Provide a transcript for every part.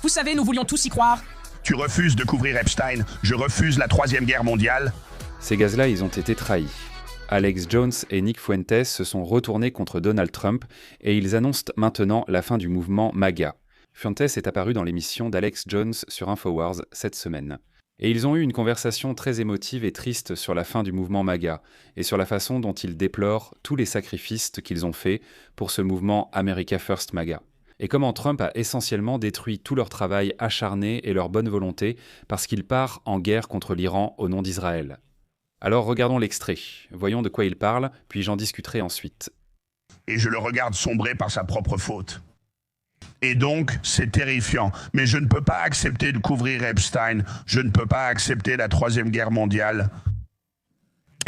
Vous savez, nous voulions tous y croire. Tu refuses de couvrir Epstein, je refuse la Troisième Guerre mondiale. Ces gaz-là, ils ont été trahis. Alex Jones et Nick Fuentes se sont retournés contre Donald Trump et ils annoncent maintenant la fin du mouvement MAGA. Fuentes est apparu dans l'émission d'Alex Jones sur Infowars cette semaine. Et ils ont eu une conversation très émotive et triste sur la fin du mouvement MAGA et sur la façon dont ils déplorent tous les sacrifices qu'ils ont faits pour ce mouvement America First MAGA. Et comment Trump a essentiellement détruit tout leur travail acharné et leur bonne volonté parce qu'il part en guerre contre l'Iran au nom d'Israël. Alors regardons l'extrait, voyons de quoi il parle, puis j'en discuterai ensuite. Et je le regarde sombrer par sa propre faute. Et donc, c'est terrifiant. Mais je ne peux pas accepter de couvrir Epstein. Je ne peux pas accepter la Troisième Guerre mondiale.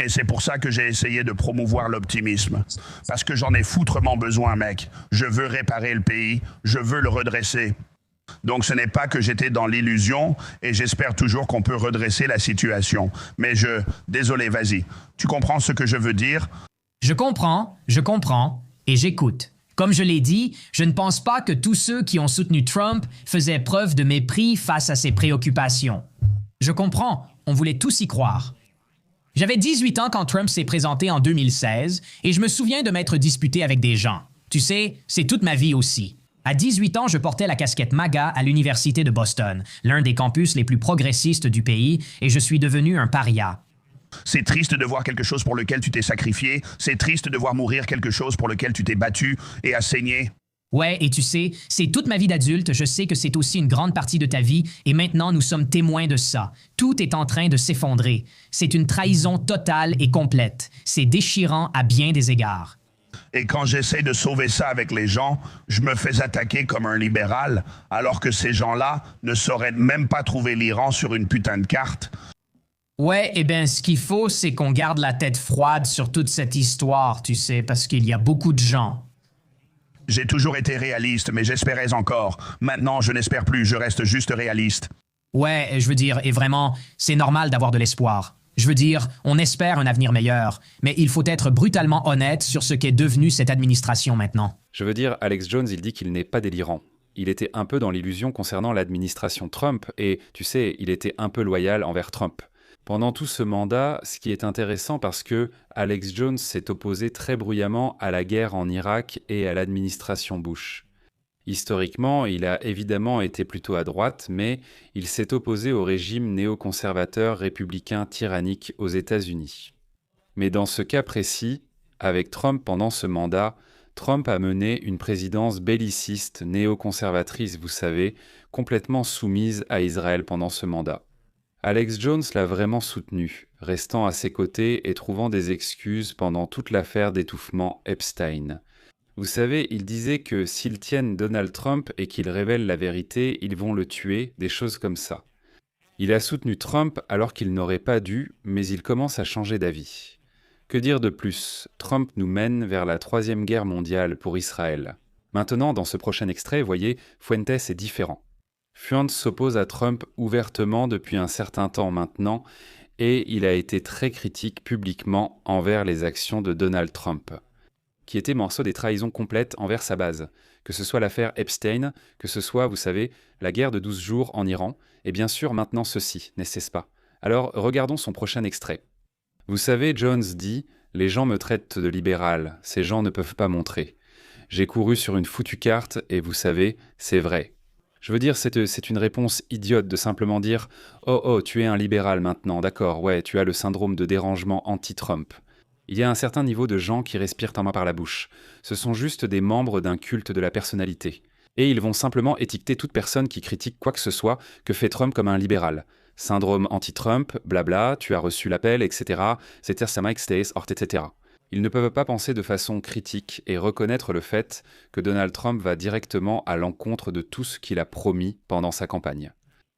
Et c'est pour ça que j'ai essayé de promouvoir l'optimisme. Parce que j'en ai foutrement besoin, mec. Je veux réparer le pays. Je veux le redresser. Donc ce n'est pas que j'étais dans l'illusion et j'espère toujours qu'on peut redresser la situation. Mais désolé, vas-y. Tu comprends ce que je veux dire? Je comprends, et j'écoute. Comme je l'ai dit, je ne pense pas que tous ceux qui ont soutenu Trump faisaient preuve de mépris face à ses préoccupations. Je comprends, on voulait tous y croire. J'avais 18 ans quand Trump s'est présenté en 2016 et je me souviens de m'être disputé avec des gens. Tu sais, c'est toute ma vie aussi. À 18 ans, je portais la casquette MAGA à l'Université de Boston, l'un des campus les plus progressistes du pays, et je suis devenu un paria. C'est triste de voir quelque chose pour lequel tu t'es sacrifié. C'est triste de voir mourir quelque chose pour lequel tu t'es battu et as saigné. Ouais, et tu sais, c'est toute ma vie d'adulte, je sais que c'est aussi une grande partie de ta vie, et maintenant nous sommes témoins de ça. Tout est en train de s'effondrer. C'est une trahison totale et complète. C'est déchirant à bien des égards. Et quand j'essaie de sauver ça avec les gens, je me fais attaquer comme un libéral, alors que ces gens-là ne sauraient même pas trouver l'Iran sur une putain de carte. Ouais, eh bien, ce qu'il faut, c'est qu'on garde la tête froide sur toute cette histoire, tu sais, parce qu'il y a beaucoup de gens. J'ai toujours été réaliste, mais j'espérais encore. Maintenant, je n'espère plus, je reste juste réaliste. Ouais, je veux dire, et vraiment, c'est normal d'avoir de l'espoir. Je veux dire, on espère un avenir meilleur, mais il faut être brutalement honnête sur ce qu'est devenue cette administration maintenant. Je veux dire, Alex Jones, il dit qu'il n'est pas délirant. Il était un peu dans l'illusion concernant l'administration Trump et, tu sais, il était un peu loyal envers Trump. Pendant tout ce mandat, ce qui est intéressant parce que Alex Jones s'est opposé très bruyamment à la guerre en Irak et à l'administration Bush. Historiquement, il a évidemment été plutôt à droite, mais il s'est opposé au régime néoconservateur républicain tyrannique aux États-Unis. Mais dans ce cas précis, avec Trump pendant ce mandat, Trump a mené une présidence belliciste, néoconservatrice, vous savez, complètement soumise à Israël pendant ce mandat. Alex Jones l'a vraiment soutenu, restant à ses côtés et trouvant des excuses pendant toute l'affaire d'étouffement Epstein. Vous savez, il disait que s'ils tiennent Donald Trump et qu'il révèle la vérité, ils vont le tuer, des choses comme ça. Il a soutenu Trump alors qu'il n'aurait pas dû, mais il commence à changer d'avis. Que dire de plus? Trump nous mène vers la Troisième Guerre mondiale pour Israël. Maintenant, dans ce prochain extrait, voyez, Fuentes est différent. Fuentes s'oppose à Trump ouvertement depuis un certain temps maintenant, et il a été très critique publiquement envers les actions de Donald Trump, qui était morceau des trahisons complètes envers sa base, que ce soit l'affaire Epstein, que ce soit, vous savez, la guerre de 12 jours en Iran, et bien sûr maintenant ceci, n'est-ce pas? Alors regardons son prochain extrait. Vous savez, Jones dit « Les gens me traitent de libéral, ces gens ne peuvent pas montrer. J'ai couru sur une foutue carte et vous savez, c'est vrai. » Je veux dire, c'est une réponse idiote de simplement dire « Oh, tu es un libéral maintenant, d'accord, ouais, tu as le syndrome de dérangement anti-Trump. » Il y a un certain niveau de gens qui respirent en main par la bouche. Ce sont juste des membres d'un culte de la personnalité. Et ils vont simplement étiqueter toute personne qui critique quoi que ce soit que fait Trump comme un libéral. Syndrome anti-Trump, blabla, tu as reçu l'appel, etc. C'était ça Mike Stace, etc. Ils ne peuvent pas penser de façon critique et reconnaître le fait que Donald Trump va directement à l'encontre de tout ce qu'il a promis pendant sa campagne.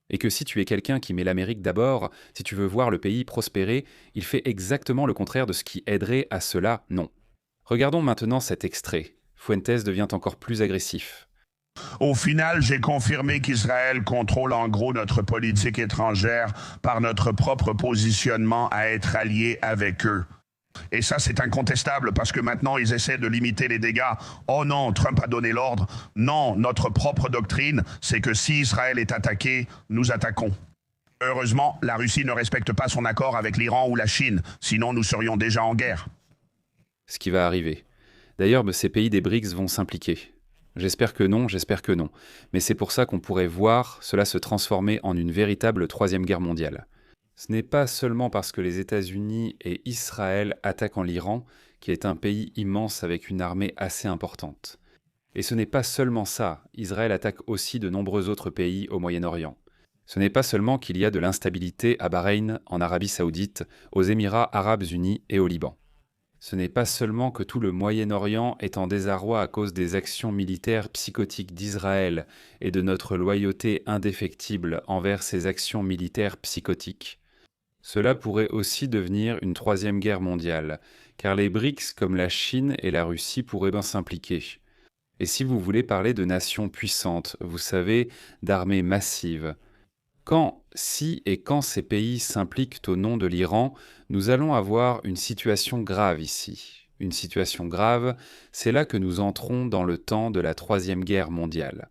Et que si tu es quelqu'un qui met l'Amérique d'abord, si tu veux voir le pays prospérer, il fait exactement le contraire de ce qui aiderait à cela, non. Regardons maintenant cet extrait. Fuentes devient encore plus agressif. Au final, j'ai confirmé qu'Israël contrôle en gros notre politique étrangère par notre propre positionnement à être allié avec eux. Et ça, c'est incontestable parce que maintenant, ils essaient de limiter les dégâts. Oh non, Trump a donné l'ordre. Non, notre propre doctrine, c'est que si Israël est attaqué, nous attaquons. Heureusement, la Russie ne respecte pas son accord avec l'Iran ou la Chine, sinon nous serions déjà en guerre. Ce qui va arriver. D'ailleurs, ces pays des BRICS vont s'impliquer. J'espère que non. Mais c'est pour ça qu'on pourrait voir cela se transformer en une véritable troisième guerre mondiale. Ce n'est pas seulement parce que les États-Unis et Israël attaquent en Iran, qui est un pays immense avec une armée assez importante. Et ce n'est pas seulement ça, Israël attaque aussi de nombreux autres pays au Moyen-Orient. Ce n'est pas seulement qu'il y a de l'instabilité à Bahreïn, en Arabie Saoudite, aux Émirats Arabes Unis et au Liban. Ce n'est pas seulement que tout le Moyen-Orient est en désarroi à cause des actions militaires psychotiques d'Israël et de notre loyauté indéfectible envers ces actions militaires psychotiques. Cela pourrait aussi devenir une troisième guerre mondiale, car les BRICS comme la Chine et la Russie pourraient bien s'impliquer. Et si vous voulez parler de nations puissantes, vous savez, d'armées massives, si et quand ces pays s'impliquent au nom de l'Iran, nous allons avoir une situation grave ici. Une situation grave, c'est là que nous entrons dans le temps de la Troisième Guerre mondiale.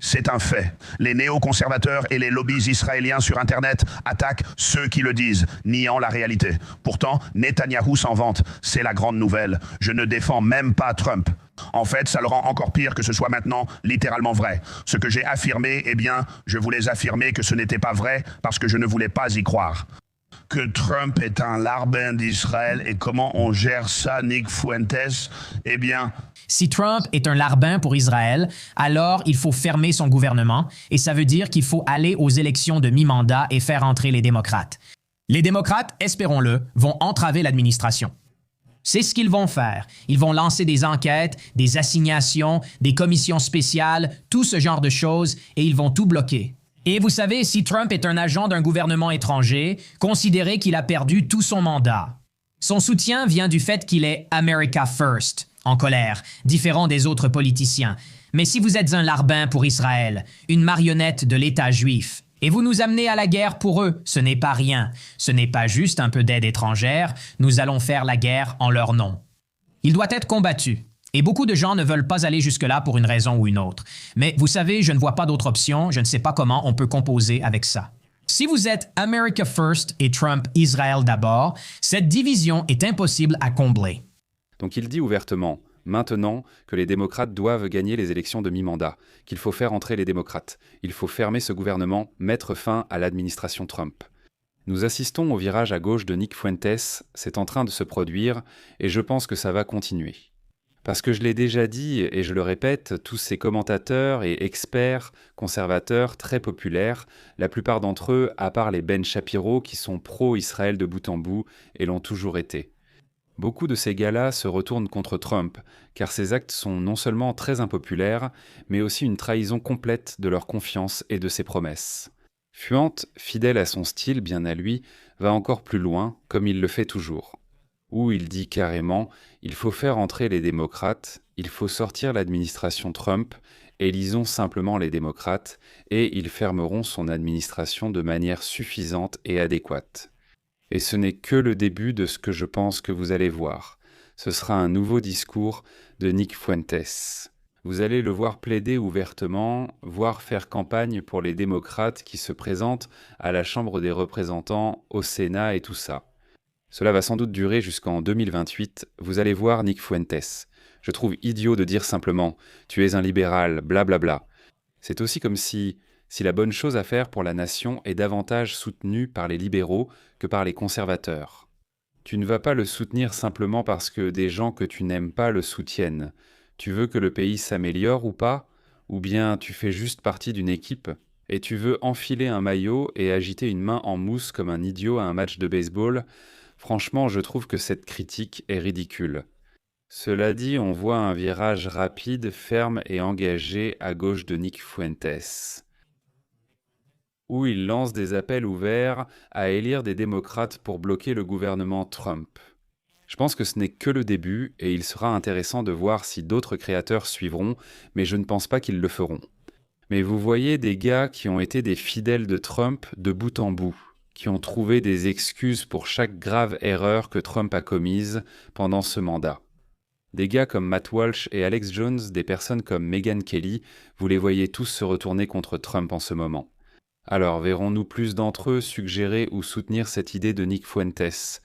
C'est un fait. Les néoconservateurs et les lobbies israéliens sur Internet attaquent ceux qui le disent, niant la réalité. Pourtant, Netanyahou s'en vante. C'est la grande nouvelle. Je ne défends même pas Trump. En fait, ça le rend encore pire que ce soit maintenant littéralement vrai. Ce que j'ai affirmé, je voulais affirmer que ce n'était pas vrai parce que je ne voulais pas y croire. Que Trump est un larbin d'Israël et comment on gère ça, Nick Fuentes, Si Trump est un larbin pour Israël, alors il faut fermer son gouvernement et ça veut dire qu'il faut aller aux élections de mi-mandat et faire entrer les démocrates. Les démocrates, espérons-le, vont entraver l'administration. C'est ce qu'ils vont faire. Ils vont lancer des enquêtes, des assignations, des commissions spéciales, tout ce genre de choses et ils vont tout bloquer. Et vous savez, si Trump est un agent d'un gouvernement étranger, considérez qu'il a perdu tout son mandat. Son soutien vient du fait qu'il est America First, en colère, différent des autres politiciens. Mais si vous êtes un larbin pour Israël, une marionnette de l'État juif, et vous nous amenez à la guerre pour eux, ce n'est pas rien. Ce n'est pas juste un peu d'aide étrangère, nous allons faire la guerre en leur nom. Il doit être combattu. Et beaucoup de gens ne veulent pas aller jusque-là pour une raison ou une autre. Mais vous savez, je ne vois pas d'autre option, je ne sais pas comment on peut composer avec ça. Si vous êtes America First et Trump Israël d'abord, cette division est impossible à combler. Donc il dit ouvertement, maintenant, que les démocrates doivent gagner les élections de mi-mandat, qu'il faut faire entrer les démocrates, il faut fermer ce gouvernement, mettre fin à l'administration Trump. Nous assistons au virage à gauche de Nick Fuentes, c'est en train de se produire, et je pense que ça va continuer. Parce que je l'ai déjà dit, et je le répète, tous ces commentateurs et experts, conservateurs, très populaires, la plupart d'entre eux, à part les Ben Shapiro, qui sont pro-Israël de bout en bout, et l'ont toujours été. Beaucoup de ces gars-là se retournent contre Trump, car ses actes sont non seulement très impopulaires, mais aussi une trahison complète de leur confiance et de ses promesses. Fuente, fidèle à son style, bien à lui, va encore plus loin, comme il le fait toujours. Où il dit carrément « il faut faire entrer les démocrates, il faut sortir l'administration Trump, élisons simplement les démocrates, et ils fermeront son administration de manière suffisante et adéquate. » Et ce n'est que le début de ce que je pense que vous allez voir. Ce sera un nouveau discours de Nick Fuentes. Vous allez le voir plaider ouvertement, voire faire campagne pour les démocrates qui se présentent à la Chambre des représentants, au Sénat et tout ça. Cela va sans doute durer jusqu'en 2028, vous allez voir Nick Fuentes. Je trouve idiot de dire simplement « tu es un libéral, blablabla ». C'est aussi comme si la bonne chose à faire pour la nation est davantage soutenue par les libéraux que par les conservateurs. Tu ne vas pas le soutenir simplement parce que des gens que tu n'aimes pas le soutiennent. Tu veux que le pays s'améliore ou pas ? Ou bien tu fais juste partie d'une équipe et tu veux enfiler un maillot et agiter une main en mousse comme un idiot à un match de baseball ? Franchement, je trouve que cette critique est ridicule. Cela dit, on voit un virage rapide, ferme et engagé à gauche de Nick Fuentes, où il lance des appels ouverts à élire des démocrates pour bloquer le gouvernement Trump. Je pense que ce n'est que le début et il sera intéressant de voir si d'autres créateurs suivront, mais je ne pense pas qu'ils le feront. Mais vous voyez des gars qui ont été des fidèles de Trump de bout en bout. qui ont trouvé des excuses pour chaque grave erreur que Trump a commise pendant ce mandat. Des gars comme Matt Walsh et Alex Jones, des personnes comme Megyn Kelly, vous les voyez tous se retourner contre Trump en ce moment. Alors, verrons-nous plus d'entre eux suggérer ou soutenir cette idée de Nick Fuentes,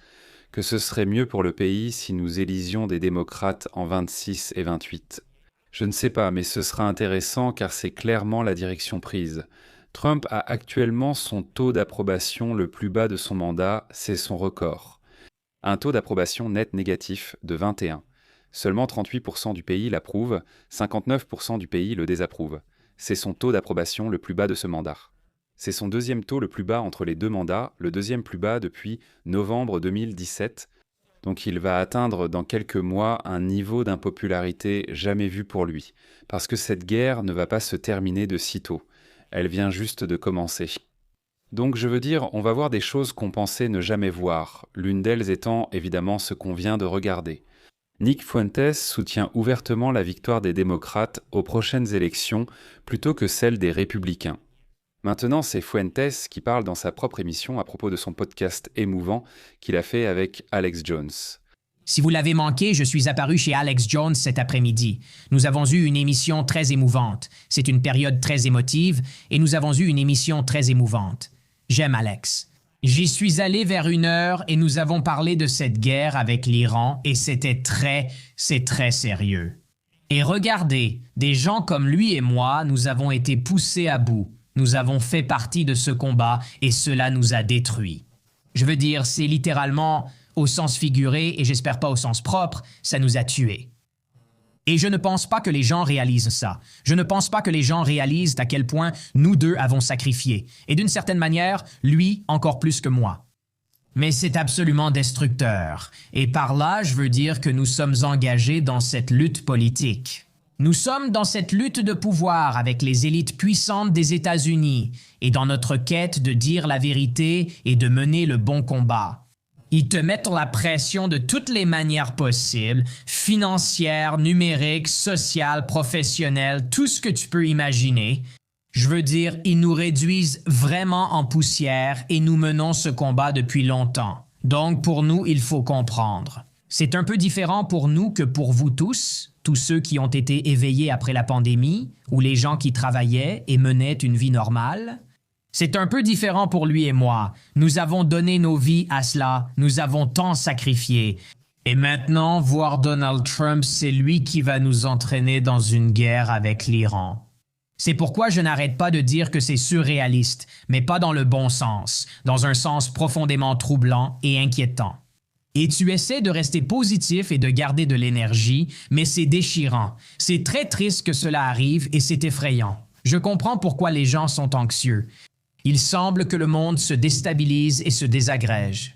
que ce serait mieux pour le pays si nous élisions des démocrates en 26 et 28 ? Je ne sais pas, mais ce sera intéressant car c'est clairement la direction prise. Trump a actuellement son taux d'approbation le plus bas de son mandat, c'est son record. Un taux d'approbation net négatif de 21. Seulement 38% du pays l'approuvent, 59% du pays le désapprouvent. C'est son taux d'approbation le plus bas de ce mandat. C'est son deuxième taux le plus bas entre les deux mandats, le deuxième plus bas depuis novembre 2017. Donc il va atteindre dans quelques mois un niveau d'impopularité jamais vu pour lui. Parce que cette guerre ne va pas se terminer de sitôt. Elle vient juste de commencer. Donc je veux dire, on va voir des choses qu'on pensait ne jamais voir, l'une d'elles étant évidemment ce qu'on vient de regarder. Nick Fuentes soutient ouvertement la victoire des démocrates aux prochaines élections plutôt que celle des républicains. Maintenant, c'est Fuentes qui parle dans sa propre émission à propos de son podcast émouvant qu'il a fait avec Alex Jones. Si vous l'avez manqué, je suis apparu chez Alex Jones cet après-midi. Nous avons eu une émission très émouvante. C'est une période très émotive et nous avons eu une émission très émouvante. J'aime Alex. J'y suis allé vers 1h et nous avons parlé de cette guerre avec l'Iran et c'est très sérieux. Et regardez, des gens comme lui et moi, nous avons été poussés à bout. Nous avons fait partie de ce combat et cela nous a détruits. Je veux dire, c'est littéralement, au sens figuré et j'espère pas au sens propre, ça nous a tués. Et je ne pense pas que les gens réalisent ça. Je ne pense pas que les gens réalisent à quel point nous deux avons sacrifié. Et d'une certaine manière, lui encore plus que moi. Mais c'est absolument destructeur. Et par là, je veux dire que nous sommes engagés dans cette lutte politique. Nous sommes dans cette lutte de pouvoir avec les élites puissantes des États-Unis et dans notre quête de dire la vérité et de mener le bon combat. Ils te mettent la pression de toutes les manières possibles, financières, numériques, sociales, professionnelles, tout ce que tu peux imaginer. Je veux dire, ils nous réduisent vraiment en poussière et nous menons ce combat depuis longtemps. Donc pour nous, il faut comprendre. C'est un peu différent pour nous que pour vous tous ceux qui ont été éveillés après la pandémie, ou les gens qui travaillaient et menaient une vie normale. C'est un peu différent pour lui et moi. Nous avons donné nos vies à cela, nous avons tant sacrifié. Et maintenant, voir Donald Trump, c'est lui qui va nous entraîner dans une guerre avec l'Iran. C'est pourquoi je n'arrête pas de dire que c'est surréaliste, mais pas dans le bon sens, dans un sens profondément troublant et inquiétant. Et tu essaies de rester positif et de garder de l'énergie, mais c'est déchirant. C'est très triste que cela arrive et c'est effrayant. Je comprends pourquoi les gens sont anxieux. Il semble que le monde se déstabilise et se désagrège.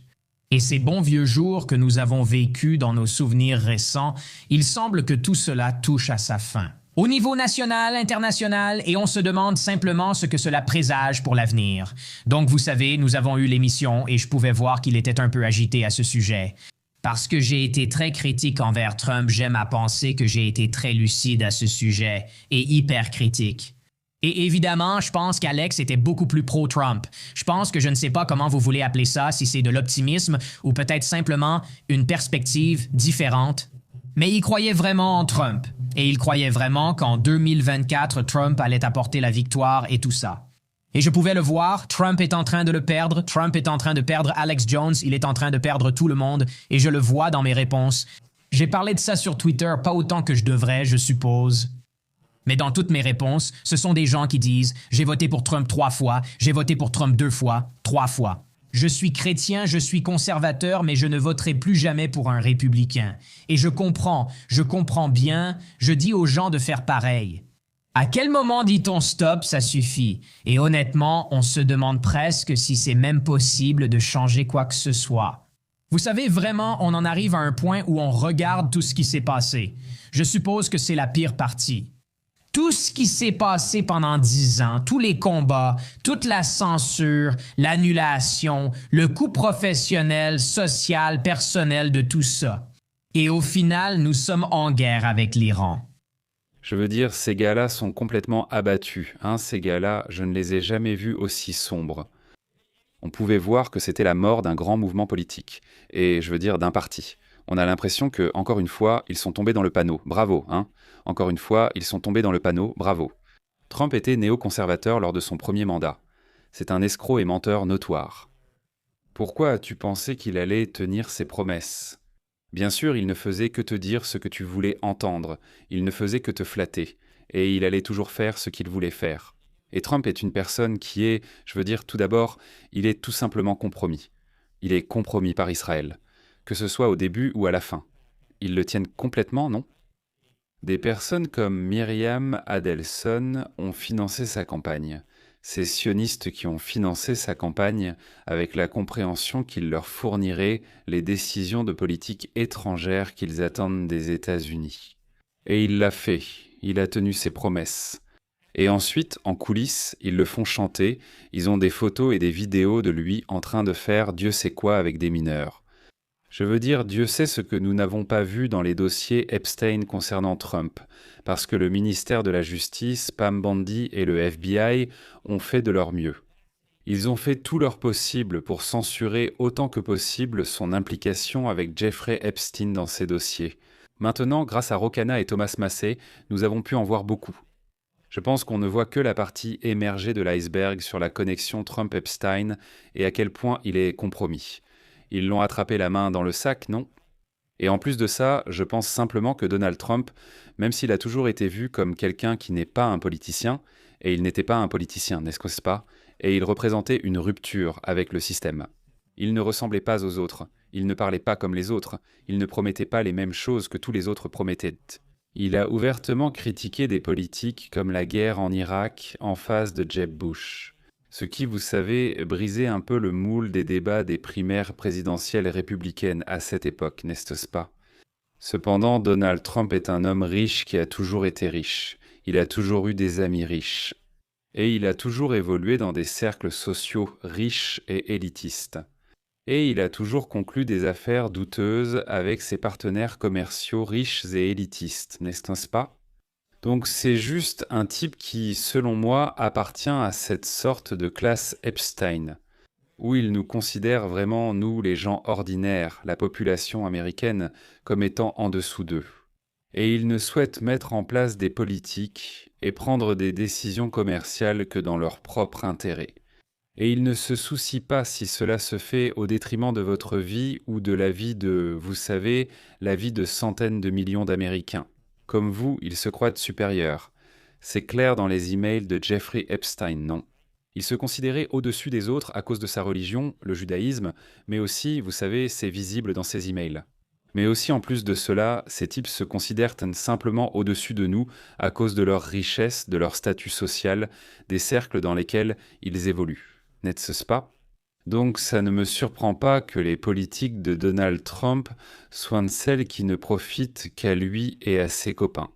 Et ces bons vieux jours que nous avons vécus dans nos souvenirs récents, il semble que tout cela touche à sa fin. Au niveau national, international, et on se demande simplement ce que cela présage pour l'avenir. Donc vous savez, nous avons eu l'émission et je pouvais voir qu'il était un peu agité à ce sujet. Parce que j'ai été très critique envers Trump, j'aime à penser que j'ai été très lucide à ce sujet et hyper critique. Et évidemment, je pense qu'Alex était beaucoup plus pro-Trump. Je pense que je ne sais pas comment vous voulez appeler ça, si c'est de l'optimisme ou peut-être simplement une perspective différente. Mais il croyait vraiment en Trump. Et il croyait vraiment qu'en 2024, Trump allait apporter la victoire et tout ça. Et je pouvais le voir, Trump est en train de le perdre, Trump est en train de perdre Alex Jones, il est en train de perdre tout le monde, et je le vois dans mes réponses. J'ai parlé de ça sur Twitter, pas autant que je devrais, je suppose. Mais dans toutes mes réponses, ce sont des gens qui disent « J'ai voté pour Trump 3 fois, j'ai voté pour Trump 2 fois, 3 fois. » Je suis chrétien, je suis conservateur, mais je ne voterai plus jamais pour un républicain. Et je comprends bien, je dis aux gens de faire pareil. À quel moment dit-on stop, ça suffit? Et honnêtement, on se demande presque si c'est même possible de changer quoi que ce soit. Vous savez, vraiment, on en arrive à un point où on regarde tout ce qui s'est passé. Je suppose que c'est la pire partie. Tout ce qui s'est passé pendant 10 ans, tous les combats, toute la censure, l'annulation, le coût professionnel, social, personnel de tout ça. Et au final, nous sommes en guerre avec l'Iran. Je veux dire, ces gars-là sont complètement abattus. Ces gars-là, je ne les ai jamais vus aussi sombres. On pouvait voir que c'était la mort d'un grand mouvement politique, et je veux dire d'un parti. On a l'impression que, encore une fois, ils sont tombés dans le panneau. Bravo, hein? Encore une fois, ils sont tombés dans le panneau. Bravo. Trump était néoconservateur lors de son premier mandat. C'est un escroc et menteur notoire. Pourquoi as-tu pensé qu'il allait tenir ses promesses? Bien sûr, il ne faisait que te dire ce que tu voulais entendre. Il ne faisait que te flatter. Et il allait toujours faire ce qu'il voulait faire. Et Trump est une personne qui est, je veux dire, tout d'abord, il est tout simplement compromis. Il est compromis par Israël. Que ce soit au début ou à la fin. Ils le tiennent complètement, non? Des personnes comme Myriam Adelson ont financé sa campagne. Ces sionistes qui ont financé sa campagne avec la compréhension qu'il leur fournirait les décisions de politique étrangère qu'ils attendent des États-Unis. Et il l'a fait, il a tenu ses promesses. Et ensuite, en coulisses, ils le font chanter, ils ont des photos et des vidéos de lui en train de faire Dieu sait quoi avec des mineurs. Je veux dire, Dieu sait ce que nous n'avons pas vu dans les dossiers Epstein concernant Trump, parce que le ministère de la Justice, Pam Bondi et le FBI ont fait de leur mieux. Ils ont fait tout leur possible pour censurer autant que possible son implication avec Jeffrey Epstein dans ces dossiers. Maintenant, grâce à Ro Khanna et Thomas Massie, nous avons pu en voir beaucoup. Je pense qu'on ne voit que la partie émergée de l'iceberg sur la connexion Trump-Epstein et à quel point il est compromis. Ils l'ont attrapé la main dans le sac, non? Et en plus de ça, je pense simplement que Donald Trump, même s'il a toujours été vu comme quelqu'un qui n'est pas un politicien, et il n'était pas un politicien, n'est-ce pas? Et il représentait une rupture avec le système. Il ne ressemblait pas aux autres, il ne parlait pas comme les autres, il ne promettait pas les mêmes choses que tous les autres promettaient. Il a ouvertement critiqué des politiques comme la guerre en Irak en face de Jeb Bush. Ce qui, vous savez, brisait un peu le moule des débats des primaires présidentielles républicaines à cette époque, n'est-ce pas? Cependant, Donald Trump est un homme riche qui a toujours été riche. Il a toujours eu des amis riches. Et il a toujours évolué dans des cercles sociaux riches et élitistes. Et il a toujours conclu des affaires douteuses avec ses partenaires commerciaux riches et élitistes, n'est-ce pas? Donc c'est juste un type qui, selon moi, appartient à cette sorte de classe Epstein, où il nous considère vraiment, nous, les gens ordinaires, la population américaine, comme étant en dessous d'eux. Et il ne souhaite mettre en place des politiques et prendre des décisions commerciales que dans leur propre intérêt. Et il ne se soucie pas si cela se fait au détriment de votre vie ou de la vie de, vous savez, la vie de centaines de millions d'Américains. Comme vous, il se croit supérieur. C'est clair dans les emails de Jeffrey Epstein, non? Il se considérait au-dessus des autres à cause de sa religion, le judaïsme, mais aussi, vous savez, c'est visible dans ses emails. Mais aussi, en plus de cela, ces types se considèrent simplement au-dessus de nous à cause de leur richesse, de leur statut social, des cercles dans lesquels ils évoluent. N'est-ce pas? Donc ça ne me surprend pas que les politiques de Donald Trump soient de celles qui ne profitent qu'à lui et à ses copains.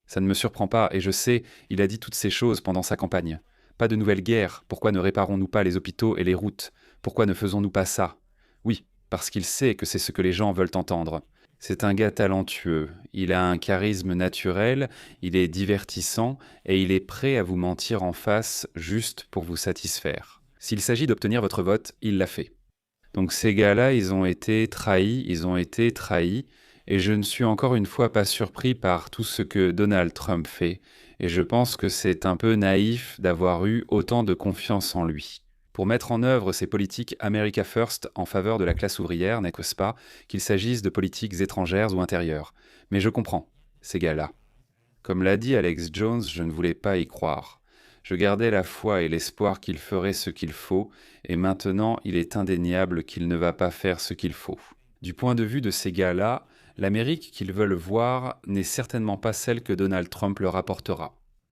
Ça ne me surprend pas, et je sais, il a dit toutes ces choses pendant sa campagne. Pas de nouvelle guerre, pourquoi ne réparons-nous pas les hôpitaux et les routes? Pourquoi ne faisons-nous pas ça? Oui, parce qu'il sait que c'est ce que les gens veulent entendre. C'est un gars talentueux, il a un charisme naturel, il est divertissant, et il est prêt à vous mentir en face juste pour vous satisfaire. S'il s'agit d'obtenir votre vote, il l'a fait. Donc ces gars-là, ils ont été trahis, et je ne suis encore une fois pas surpris par tout ce que Donald Trump fait, et je pense que c'est un peu naïf d'avoir eu autant de confiance en lui. Pour mettre en œuvre ces politiques America First en faveur de la classe ouvrière, n'est-ce pas, qu'il s'agisse de politiques étrangères ou intérieures. Mais je comprends, ces gars-là. Comme l'a dit Alex Jones, je ne voulais pas y croire. Je gardais la foi et l'espoir qu'il ferait ce qu'il faut, et maintenant il est indéniable qu'il ne va pas faire ce qu'il faut. Du point de vue de ces gars-là, l'Amérique qu'ils veulent voir n'est certainement pas celle que Donald Trump leur apportera.